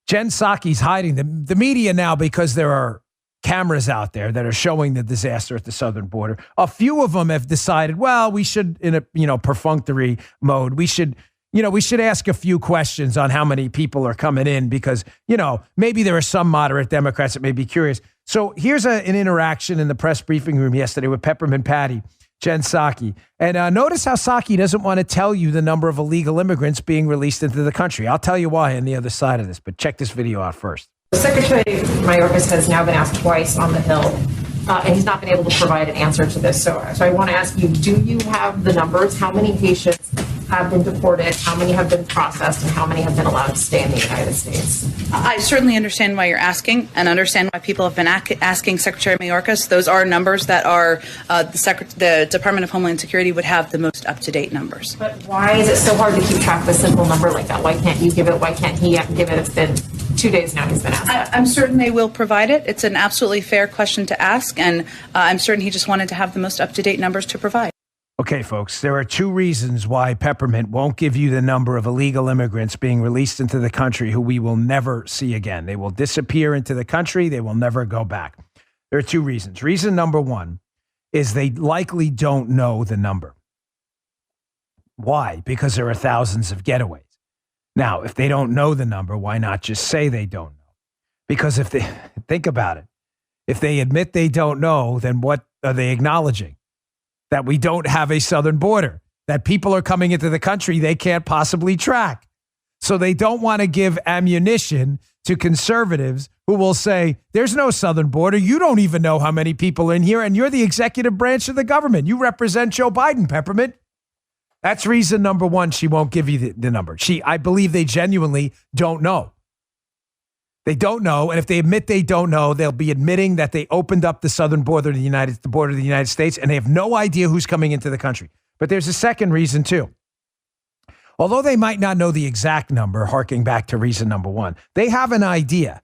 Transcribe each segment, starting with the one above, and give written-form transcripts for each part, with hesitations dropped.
Jen Psaki's hiding the media now because there are cameras out there that are showing the disaster at the southern border. A few of them have decided, well, we should, in a perfunctory mode, we should ask a few questions on how many people are coming in because, maybe there are some moderate Democrats that may be curious. So here's an interaction in the press briefing room yesterday with Peppermint Patty, Jen Psaki. And notice how Psaki doesn't want to tell you the number of illegal immigrants being released into the country. I'll tell you why on the other side of this, but check this video out first. Secretary Mayorkas has now been asked twice on the Hill, and he's not been able to provide an answer to this. So I want to ask you, do you have the numbers? How many patients have been deported? How many have been processed? And how many have been allowed to stay in the United States? I certainly understand why you're asking and understand why people have been asking Secretary Mayorkas. Those are numbers that are the Department of Homeland Security would have the most up-to-date numbers. But why is it so hard to keep track of a simple number like that? Why can't you give it? Why can't he give it? It's been 2 days now he's been asked. I'm certain they will provide it. It's an absolutely fair question to ask, and I'm certain he just wanted to have the most up-to-date numbers to provide. Okay, folks, there are two reasons why Peppermint won't give you the number of illegal immigrants being released into the country who we will never see again. They will disappear into the country. They will never go back. There are two reasons. Reason number one is they likely don't know the number. Why? Because there are thousands of getaways. Now, if they don't know the number, why not just say they don't know? Because if they think about it, if they admit they don't know, then what are they acknowledging? That we don't have a southern border, that people are coming into the country they can't possibly track. So they don't want to give ammunition to conservatives who will say, there's no southern border. You don't even know how many people are in here, and you're the executive branch of the government. You represent Joe Biden, Peppermint. That's reason number one. She won't give you the number. I believe they genuinely don't know. They don't know. And if they admit they don't know, they'll be admitting that they opened up the southern border of the United States, and they have no idea who's coming into the country. But there's a second reason too. Although they might not know the exact number, harking back to reason number one, they have an idea.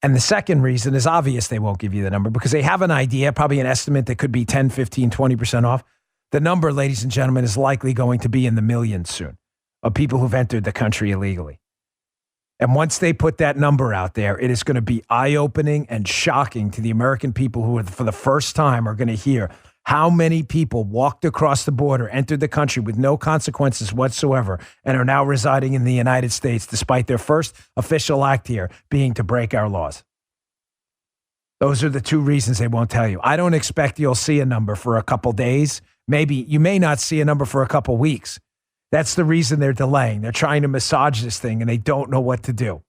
And the second reason is obvious they won't give you the number because they have an idea, probably an estimate that could be 10, 15, 20% off. The number, ladies and gentlemen, is likely going to be in the millions soon of people who've entered the country illegally. And once they put that number out there, it is going to be eye-opening and shocking to the American people who, for the first time, are going to hear how many people walked across the border, entered the country with no consequences whatsoever, and are now residing in the United States, despite their first official act here being to break our laws. Those are the two reasons they won't tell you. I don't expect you'll see a number for a couple days. Maybe you may not see a number for a couple weeks. That's the reason they're delaying. They're trying to massage this thing, and they don't know what to do.